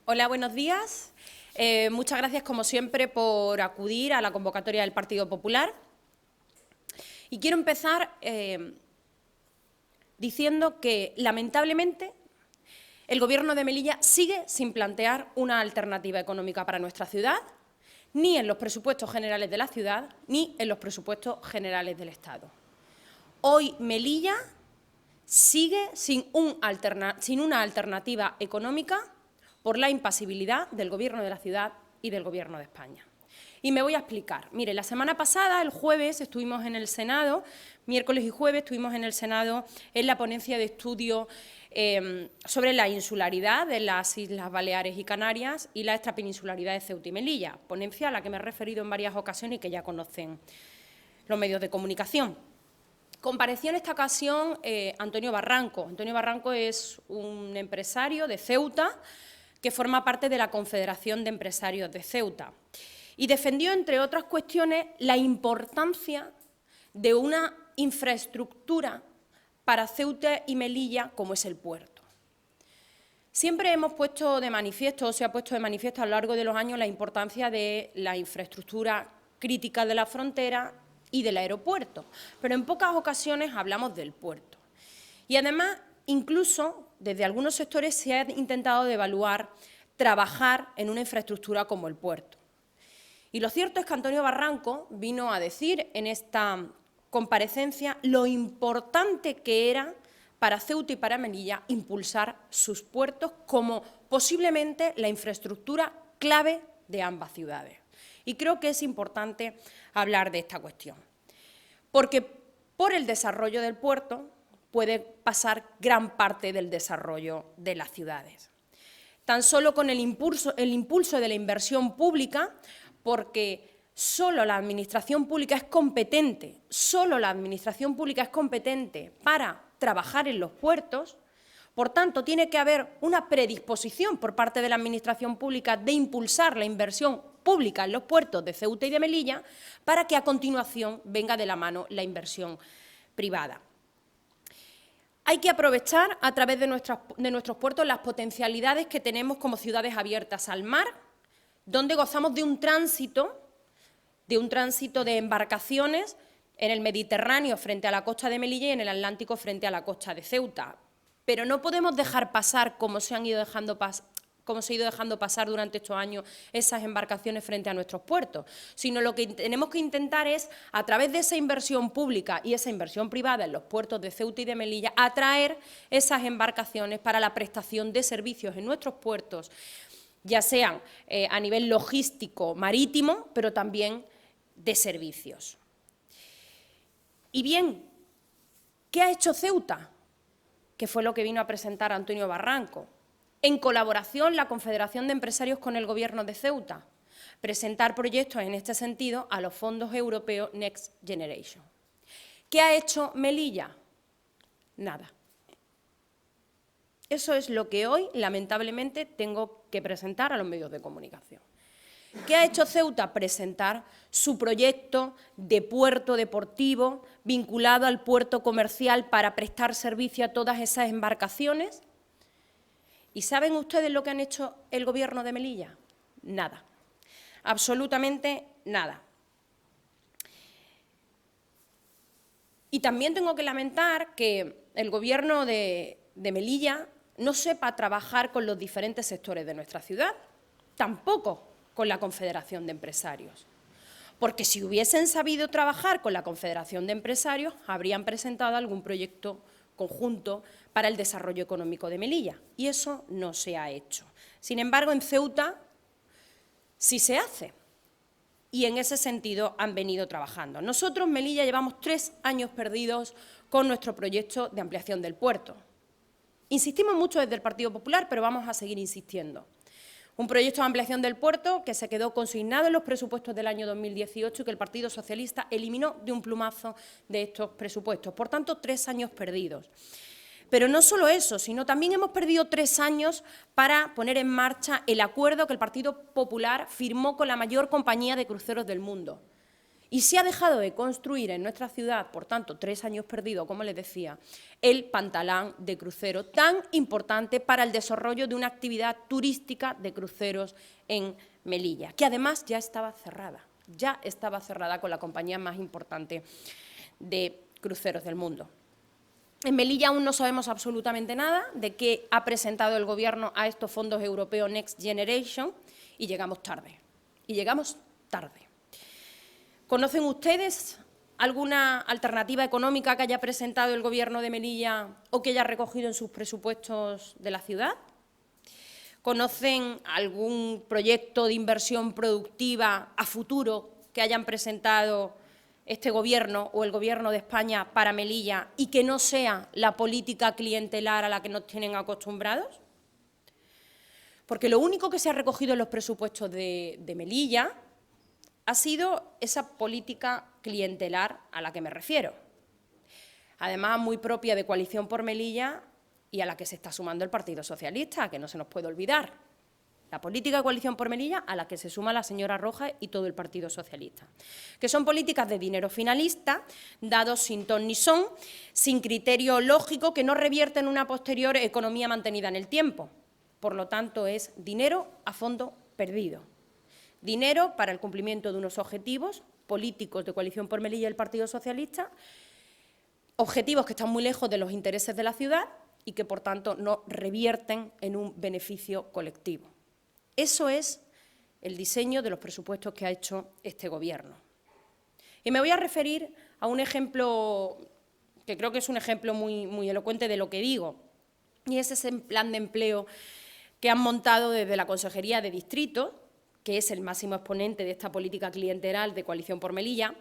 Hola, buenos días. Muchas gracias, como siempre, por acudir a la convocatoria del Partido Popular. Y quiero empezar diciendo que, lamentablemente, el Gobierno de Melilla sigue sin plantear una alternativa económica para nuestra ciudad, ni en los presupuestos generales de la ciudad, ni en los presupuestos generales del Estado. Hoy Melilla sigue sin una alternativa económica por la impasibilidad del Gobierno de la ciudad y del Gobierno de España. Y me voy a explicar. Mire, la semana pasada, el jueves, estuvimos en el Senado, miércoles y jueves, estuvimos en el Senado en la ponencia de estudio sobre la insularidad de las Islas Baleares y Canarias y la extrapeninsularidad de Ceuta y Melilla, ponencia a la que me he referido en varias ocasiones y que ya conocen los medios de comunicación. Compareció en esta ocasión Antonio Barranco. Antonio Barranco es un empresario de Ceuta que forma parte de la Confederación de Empresarios de Ceuta y defendió, entre otras cuestiones, la importancia de una infraestructura para Ceuta y Melilla como es el puerto. Siempre hemos puesto de manifiesto, o se ha puesto de manifiesto a lo largo de los años, la importancia de la infraestructura crítica de la frontera y del aeropuerto, pero en pocas ocasiones hablamos del puerto. Y además, incluso desde algunos sectores se ha intentado devaluar trabajar en una infraestructura como el puerto. Y lo cierto es que Antonio Barranco vino a decir en esta comparecencia lo importante que era para Ceuta y para Melilla impulsar sus puertos como posiblemente la infraestructura clave de ambas ciudades. Y creo que es importante hablar de esta cuestión, porque por el desarrollo del puerto puede pasar gran parte del desarrollo de las ciudades. Tan solo con el impulso de la inversión pública, porque solo la administración pública es competente, para trabajar en los puertos. Por tanto, tiene que haber una predisposición por parte de la administración pública de impulsar la inversión pública en los puertos de Ceuta y de Melilla para que a continuación venga de la mano la inversión privada. Hay que aprovechar a través de nuestros puertos las potencialidades que tenemos como ciudades abiertas al mar, donde gozamos de un tránsito de embarcaciones en el Mediterráneo frente a la costa de Melilla y en el Atlántico frente a la costa de Ceuta. Pero no podemos dejar pasar, como se ha ido dejando pasar durante estos años, esas embarcaciones frente a nuestros puertos, sino lo que tenemos que intentar es, a través de esa inversión pública y esa inversión privada en los puertos de Ceuta y de Melilla, atraer esas embarcaciones para la prestación de servicios en nuestros puertos, ya sean a nivel logístico marítimo, pero también de servicios. Y bien, ¿qué ha hecho Ceuta? Que fue lo que vino a presentar Antonio Barranco. En colaboración, la Confederación de Empresarios con el Gobierno de Ceuta, presentar proyectos en este sentido a los fondos europeos Next Generation. ¿Qué ha hecho Melilla? Nada. Eso es lo que hoy, lamentablemente, tengo que presentar a los medios de comunicación. ¿Qué ha hecho Ceuta? Presentar su proyecto de puerto deportivo vinculado al puerto comercial para prestar servicio a todas esas embarcaciones. ¿Y saben ustedes lo que han hecho el Gobierno de Melilla? Nada, absolutamente nada. Y también tengo que lamentar que el Gobierno de Melilla no sepa trabajar con los diferentes sectores de nuestra ciudad, tampoco con la Confederación de Empresarios. Porque si hubiesen sabido trabajar con la Confederación de Empresarios, habrían presentado algún proyecto conjunto para el desarrollo económico de Melilla, y eso no se ha hecho. Sin embargo, en Ceuta sí se hace, y en ese sentido han venido trabajando. Nosotros, Melilla, llevamos 3 años perdidos con nuestro proyecto de ampliación del puerto. Insistimos mucho desde el Partido Popular, pero vamos a seguir insistiendo. Un proyecto de ampliación del puerto que se quedó consignado en los presupuestos del año 2018 y que el Partido Socialista eliminó de un plumazo de estos presupuestos. Por tanto, 3 años perdidos. Pero no solo eso, sino también hemos perdido 3 años para poner en marcha el acuerdo que el Partido Popular firmó con la mayor compañía de cruceros del mundo Y se ha dejado de construir en nuestra ciudad, por tanto, 3 años perdidos, como les decía, el pantalán de crucero tan importante para el desarrollo de una actividad turística de cruceros en Melilla, que además ya estaba cerrada con la compañía más importante de cruceros del mundo. En Melilla aún no sabemos absolutamente nada de qué ha presentado el Gobierno a estos fondos europeos Next Generation y llegamos tarde. ¿Conocen ustedes alguna alternativa económica que haya presentado el Gobierno de Melilla o que haya recogido en sus presupuestos de la ciudad? ¿Conocen algún proyecto de inversión productiva a futuro que hayan presentado este Gobierno o el Gobierno de España para Melilla y que no sea la política clientelar a la que nos tienen acostumbrados? Porque lo único que se ha recogido en los presupuestos de Melilla ha sido esa política clientelar a la que me refiero. Además, muy propia de Coalición por Melilla y a la que se está sumando el Partido Socialista, que no se nos puede olvidar. La política de Coalición por Melilla a la que se suma la señora Rojas y todo el Partido Socialista, que son políticas de dinero finalista, dados sin ton ni son, sin criterio lógico, que no revierten una posterior economía mantenida en el tiempo. Por lo tanto, es dinero a fondo perdido. Dinero para el cumplimiento de unos objetivos políticos de Coalición por Melilla y el Partido Socialista, objetivos que están muy lejos de los intereses de la ciudad y que, por tanto, no revierten en un beneficio colectivo. Eso es el diseño de los presupuestos que ha hecho este Gobierno. Y me voy a referir a un ejemplo que creo que es un ejemplo muy elocuente de lo que digo, y es ese plan de empleo que han montado desde la Consejería de Distrito, que es el máximo exponente de esta política clientelar de Coalición por Melilla,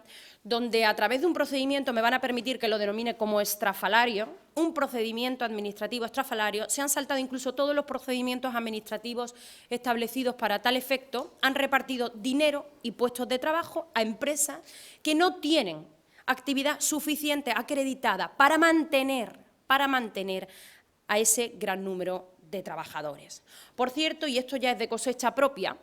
donde a través de un procedimiento, me van a permitir que lo denomine como estrafalario, un procedimiento administrativo estrafalario, se han saltado incluso todos los procedimientos administrativos establecidos para tal efecto, han repartido dinero y puestos de trabajo a empresas que no tienen actividad suficiente acreditada para mantener a ese gran número de trabajadores. Por cierto, y esto ya es de cosecha propia,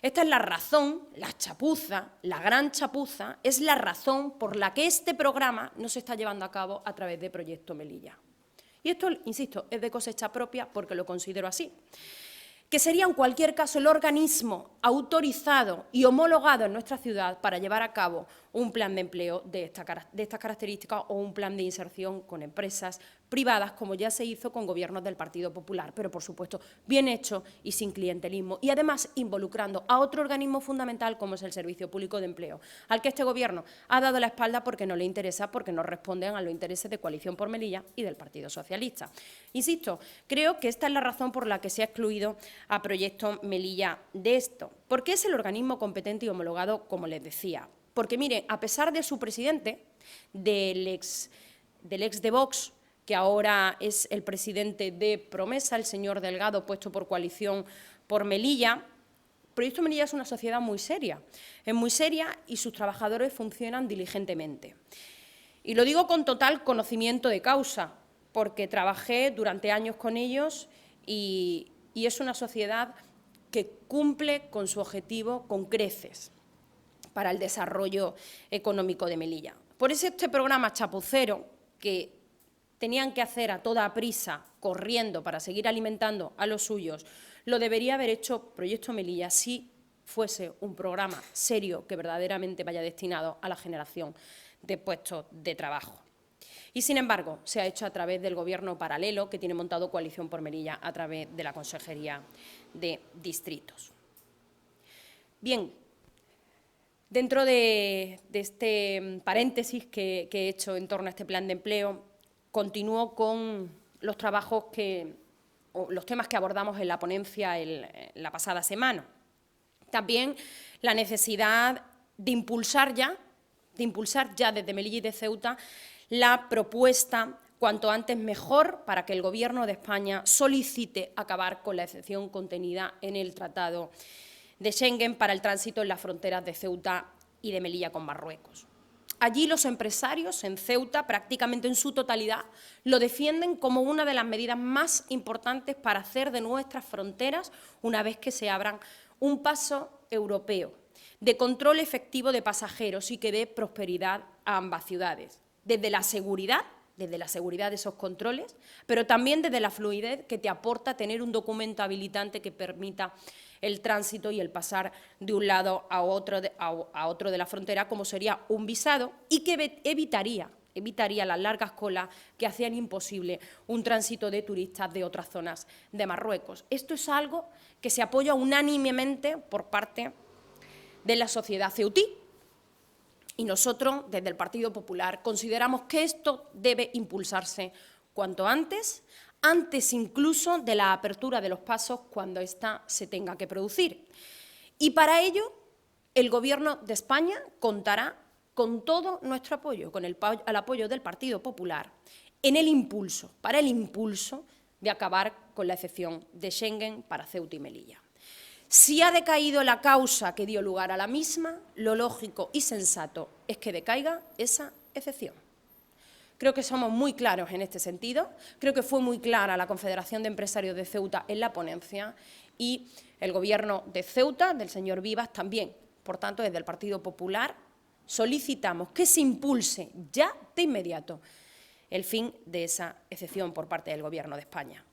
esta es la razón, la chapuza, la gran chapuza, es la razón por la que este programa no se está llevando a cabo a través de Proyecto Melilla. Y esto, insisto, es de cosecha propia porque lo considero así, que sería en cualquier caso el organismo autorizado y homologado en nuestra ciudad para llevar a cabo un plan de empleo de estas características o un plan de inserción con empresas privadas, como ya se hizo con gobiernos del Partido Popular, pero, por supuesto, bien hecho y sin clientelismo, y además involucrando a otro organismo fundamental como es el Servicio Público de Empleo, al que este Gobierno ha dado la espalda porque no le interesa, porque no responden a los intereses de Coalición por Melilla y del Partido Socialista. Insisto, creo que esta es la razón por la que se ha excluido a Proyecto Melilla de esto, porque es el organismo competente y homologado, como les decía. Porque, mire, a pesar de su presidente, del ex de Vox, que ahora es el presidente de Promesa, el señor Delgado, puesto por Coalición por Melilla, Proyecto Melilla es una sociedad muy seria. Es muy seria y sus trabajadores funcionan diligentemente. Y lo digo con total conocimiento de causa, porque trabajé durante años con ellos y es una sociedad que cumple con su objetivo con creces para el desarrollo económico de Melilla. Por eso este programa chapucero, que tenían que hacer a toda prisa, corriendo para seguir alimentando a los suyos, lo debería haber hecho Proyecto Melilla si fuese un programa serio que verdaderamente vaya destinado a la generación de puestos de trabajo. Y, sin embargo, se ha hecho a través del Gobierno paralelo que tiene montado Coalición por Melilla a través de la Consejería de Distritos. Bien, dentro de este paréntesis que he hecho en torno a este plan de empleo, continúo con los trabajos los temas que abordamos en la ponencia la pasada semana. También la necesidad de impulsar ya desde Melilla y de Ceuta la propuesta cuanto antes mejor para que el Gobierno de España solicite acabar con la excepción contenida en el Tratado de Schengen para el tránsito en las fronteras de Ceuta y de Melilla con Marruecos. Allí los empresarios en Ceuta, prácticamente en su totalidad, lo defienden como una de las medidas más importantes para hacer de nuestras fronteras, una vez que se abran, un paso europeo. de control efectivo de pasajeros y que dé prosperidad a ambas ciudades, desde la seguridad de esos controles, pero también desde la fluidez que te aporta tener un documento habilitante que permita el tránsito y el pasar de un lado a otro de la frontera, como sería un visado, y que evitaría las largas colas que hacían imposible un tránsito de turistas de otras zonas de Marruecos. Esto es algo que se apoya unánimemente por parte de la sociedad ceutí. Y nosotros, desde el Partido Popular, consideramos que esto debe impulsarse cuanto antes incluso de la apertura de los pasos cuando ésta se tenga que producir. Y para ello, el Gobierno de España contará con todo nuestro apoyo, con el apoyo del Partido Popular, para el impulso de acabar con la excepción de Schengen para Ceuta y Melilla. Si ha decaído la causa que dio lugar a la misma, lo lógico y sensato es que decaiga esa excepción. Creo que somos muy claros en este sentido, creo que fue muy clara la Confederación de Empresarios de Ceuta en la ponencia y el Gobierno de Ceuta, del señor Vivas, también. Por tanto, desde el Partido Popular solicitamos que se impulse ya de inmediato el fin de esa excepción por parte del Gobierno de España.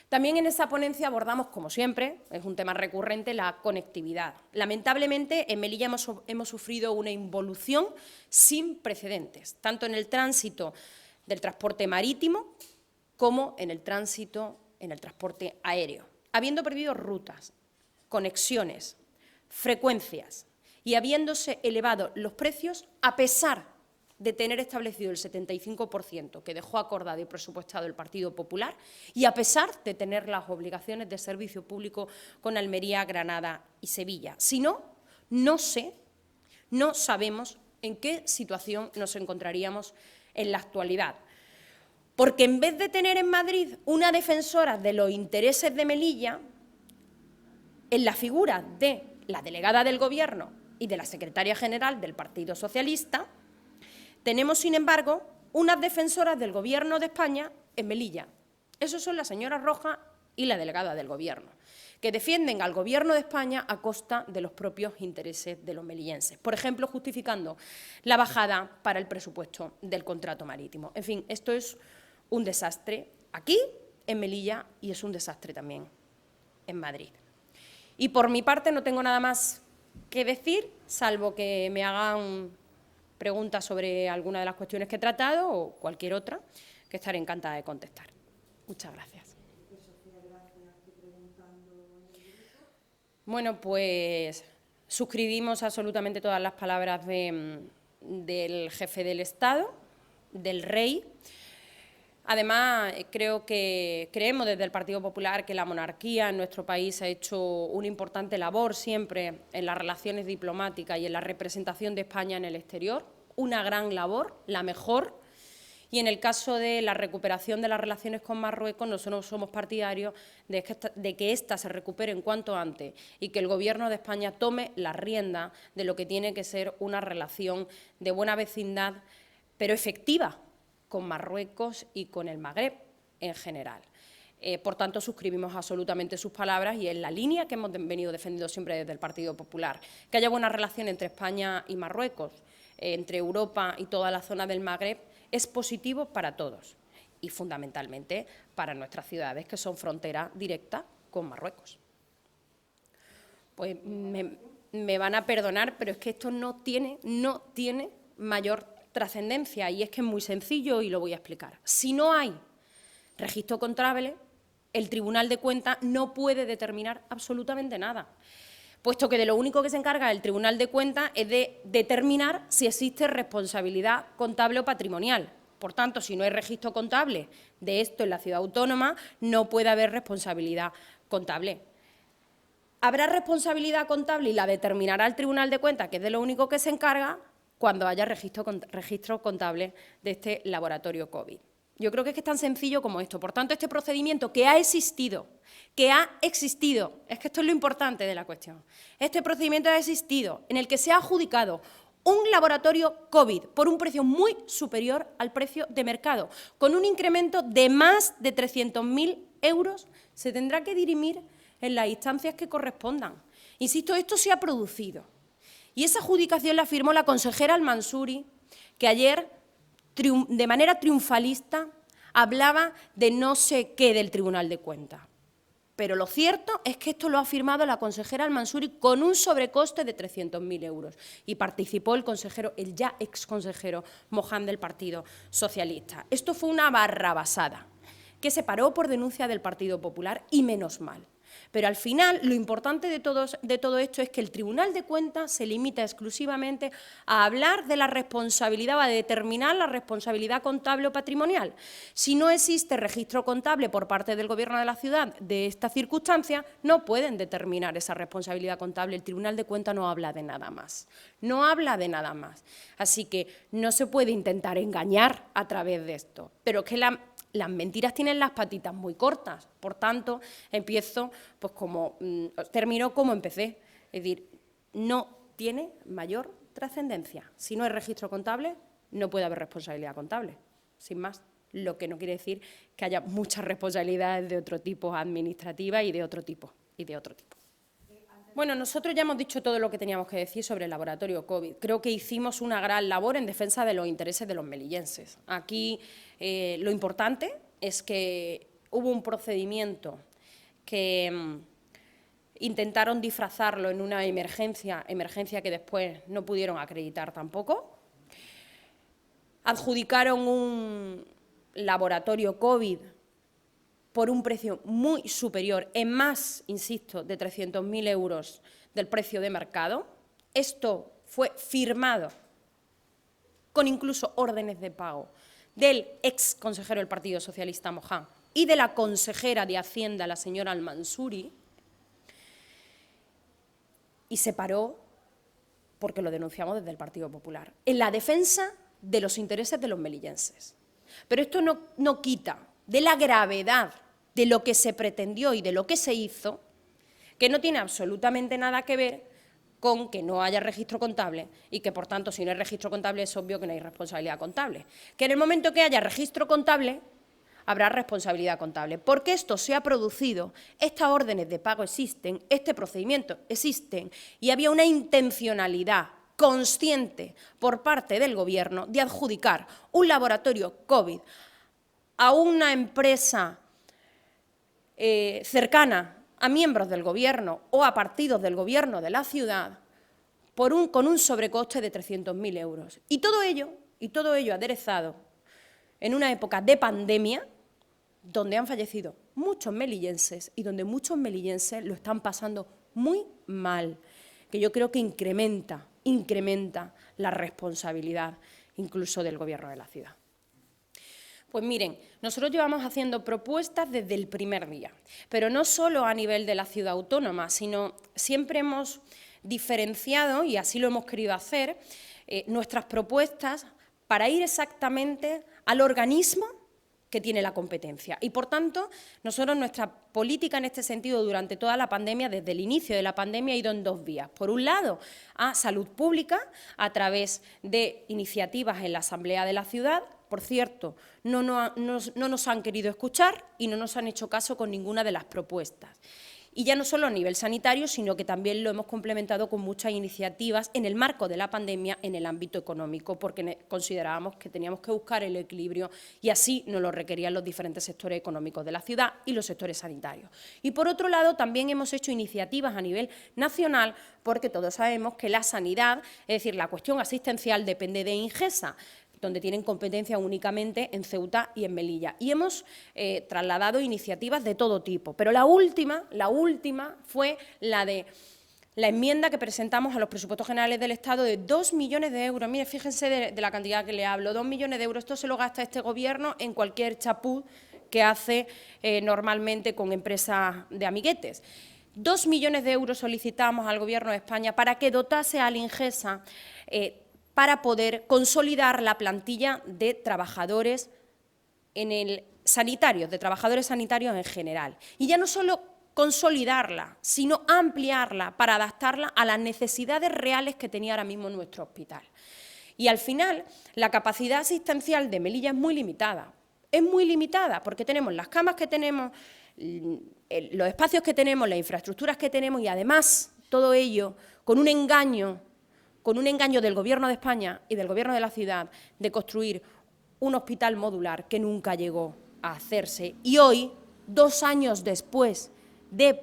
También en esa ponencia abordamos, como siempre, es un tema recurrente, la conectividad. Lamentablemente, en Melilla hemos sufrido una involución sin precedentes, tanto en el tránsito del transporte marítimo como en el transporte aéreo, habiendo perdido rutas, conexiones, frecuencias y habiéndose elevado los precios a pesar de tener establecido el 75% que dejó acordado y presupuestado el Partido Popular y a pesar de tener las obligaciones de servicio público con Almería, Granada y Sevilla. Si no, no sabemos en qué situación nos encontraríamos en la actualidad. Porque en vez de tener en Madrid una defensora de los intereses de Melilla, en la figura de la delegada del Gobierno y de la secretaria general del Partido Socialista, tenemos, sin embargo, unas defensoras del Gobierno de España en Melilla. Esos son la señora Roja y la delegada del Gobierno, que defienden al Gobierno de España a costa de los propios intereses de los melillenses. Por ejemplo, justificando la bajada para el presupuesto del contrato marítimo. En fin, esto es un desastre aquí, en Melilla, y es un desastre también en Madrid. Y por mi parte no tengo nada más que decir, salvo que me hagan preguntas sobre alguna de las cuestiones que he tratado o cualquier otra, que estaré encantada de contestar. Muchas gracias. Bueno, pues suscribimos absolutamente todas las palabras del jefe del Estado, del rey. Además, creemos desde el Partido Popular que la monarquía en nuestro país ha hecho una importante labor siempre en las relaciones diplomáticas y en la representación de España en el exterior, una gran labor, la mejor, y en el caso de la recuperación de las relaciones con Marruecos nosotros somos partidarios de que éstas se recuperen cuanto antes y que el Gobierno de España tome la rienda de lo que tiene que ser una relación de buena vecindad, pero efectiva, con Marruecos y con el Magreb en general. Por tanto, suscribimos absolutamente sus palabras y en la línea que hemos venido defendiendo siempre desde el Partido Popular, que haya buena relación entre España y Marruecos, entre Europa y toda la zona del Magreb, es positivo para todos y fundamentalmente para nuestras ciudades que son frontera directa con Marruecos. Pues me van a perdonar, pero es que esto no tiene mayor trascendencia y es que es muy sencillo y lo voy a explicar. Si no hay registro contable, el Tribunal de Cuentas no puede determinar absolutamente nada, puesto que de lo único que se encarga el Tribunal de Cuentas es de determinar si existe responsabilidad contable o patrimonial. Por tanto, si no hay registro contable de esto en la ciudad autónoma, no puede haber responsabilidad contable. Habrá responsabilidad contable y la determinará el Tribunal de Cuentas, que es de lo único que se encarga, cuando haya registro contable de este laboratorio COVID. Yo creo que es tan sencillo como esto. Por tanto, este procedimiento que ha existido, es que esto es lo importante de la cuestión, este procedimiento ha existido, en el que se ha adjudicado un laboratorio COVID por un precio muy superior al precio de mercado, con un incremento de más de 300.000 euros, se tendrá que dirimir en las instancias que correspondan. Insisto, esto se ha producido. Y esa adjudicación la firmó la consejera Al-Mansuri, que ayer, de manera triunfalista, hablaba de no sé qué del Tribunal de Cuentas. Pero lo cierto es que esto lo ha firmado la consejera Al-Mansuri con un sobrecoste de 300.000 euros y participó el ya exconsejero Moján del Partido Socialista. Esto fue una barrabasada que se paró por denuncia del Partido Popular y menos mal. Pero al final lo importante de todo esto es que el Tribunal de Cuentas se limita exclusivamente a hablar de la responsabilidad o a determinar la responsabilidad contable o patrimonial. Si no existe registro contable por parte del Gobierno de la ciudad de esta circunstancia, no pueden determinar esa responsabilidad contable. El Tribunal de Cuentas no habla de nada más. No habla de nada más. Así que no se puede intentar engañar a través de esto. Pero es que las mentiras tienen las patitas muy cortas, por tanto, termino como empecé, es decir, no tiene mayor trascendencia. Si no hay registro contable, no puede haber responsabilidad contable, sin más, lo que no quiere decir que haya muchas responsabilidades de otro tipo, administrativas y de otro tipo. Bueno, nosotros ya hemos dicho todo lo que teníamos que decir sobre el laboratorio COVID. Creo que hicimos una gran labor en defensa de los intereses de los melillenses. Aquí lo importante es que hubo un procedimiento que intentaron disfrazarlo en una emergencia que después no pudieron acreditar tampoco. Adjudicaron un laboratorio COVID por un precio muy superior, en más, insisto, de 300.000 euros del precio de mercado. Esto fue firmado con incluso órdenes de pago del ex consejero del Partido Socialista, Moján, y de la consejera de Hacienda, la señora Al-Mansuri, y se paró porque lo denunciamos desde el Partido Popular, en la defensa de los intereses de los melillenses. Pero esto no quita de la gravedad de lo que se pretendió y de lo que se hizo, que no tiene absolutamente nada que ver con que no haya registro contable y que, por tanto, si no hay registro contable es obvio que no hay responsabilidad contable. Que en el momento que haya registro contable habrá responsabilidad contable, porque esto se ha producido, estas órdenes de pago existen, este procedimiento existen y había una intencionalidad consciente por parte del Gobierno de adjudicar un laboratorio COVID a una empresa cercana a miembros del Gobierno o a partidos del Gobierno de la ciudad con un sobrecoste de 300.000 euros. Y todo ello aderezado en una época de pandemia donde han fallecido muchos melillenses y donde muchos melillenses lo están pasando muy mal, que yo creo que incrementa la responsabilidad incluso del Gobierno de la ciudad. Pues miren, nosotros llevamos haciendo propuestas desde el primer día, pero no solo a nivel de la ciudad autónoma, sino siempre hemos diferenciado, y así lo hemos querido hacer, nuestras propuestas para ir exactamente al organismo que tiene la competencia. Y, por tanto, nosotros nuestra política en este sentido durante toda la pandemia, desde el inicio de la pandemia, ha ido en dos vías. Por un lado, a salud pública, a través de iniciativas en la Asamblea de la Ciudad. Por cierto, no nos han querido escuchar y no nos han hecho caso con ninguna de las propuestas. Y ya no solo a nivel sanitario, sino que también lo hemos complementado con muchas iniciativas en el marco de la pandemia en el ámbito económico, porque considerábamos que teníamos que buscar el equilibrio y así nos lo requerían los diferentes sectores económicos de la ciudad y los sectores sanitarios. Y por otro lado, también hemos hecho iniciativas a nivel nacional, porque todos sabemos que la sanidad, es decir, la cuestión asistencial depende de Ingesa, donde tienen competencia únicamente en Ceuta y en Melilla. Y hemos trasladado iniciativas de todo tipo, pero la última fue la de la enmienda que presentamos a los presupuestos generales del Estado de 2 millones de euros. Mire, fíjense de la cantidad que le hablo, 2 millones de euros. Esto se lo gasta este Gobierno en cualquier chapuz que hace normalmente con empresas de amiguetes. 2 millones de euros solicitamos al Gobierno de España para que dotase al Ingesa para poder consolidar la plantilla de trabajadores sanitarios, de trabajadores sanitarios en general. Y ya no solo consolidarla, sino ampliarla para adaptarla a las necesidades reales que tenía ahora mismo nuestro hospital. Y al final, la capacidad asistencial de Melilla es muy limitada. Es muy limitada porque tenemos las camas que tenemos, los espacios que tenemos, las infraestructuras que tenemos y además todo ello con un engaño con un engaño del Gobierno de España y del Gobierno de la ciudad de construir un hospital modular que nunca llegó a hacerse. Y hoy, 2 años después del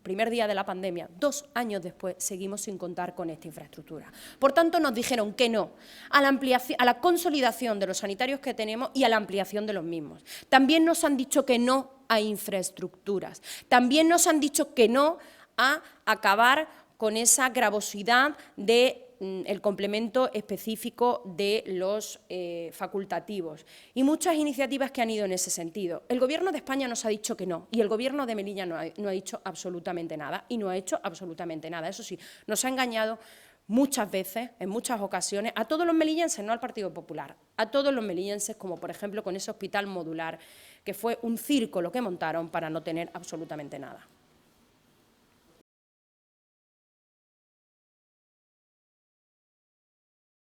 primer día de la pandemia, 2 años después, seguimos sin contar con esta infraestructura. Por tanto, nos dijeron que no a la ampliación, a la consolidación de los sanitarios que tenemos y a la ampliación de los mismos. También nos han dicho que no a infraestructuras. También nos han dicho que no a acabar con esa gravosidad del complemento específico de los facultativos y muchas iniciativas que han ido en ese sentido. El Gobierno de España nos ha dicho que no y el Gobierno de Melilla no ha dicho absolutamente nada y no ha hecho absolutamente nada. Eso sí, nos ha engañado muchas veces, en muchas ocasiones, a todos los melillenses, no al Partido Popular, a todos los melillenses, como por ejemplo con ese hospital modular, que fue un circo lo que montaron para no tener absolutamente nada.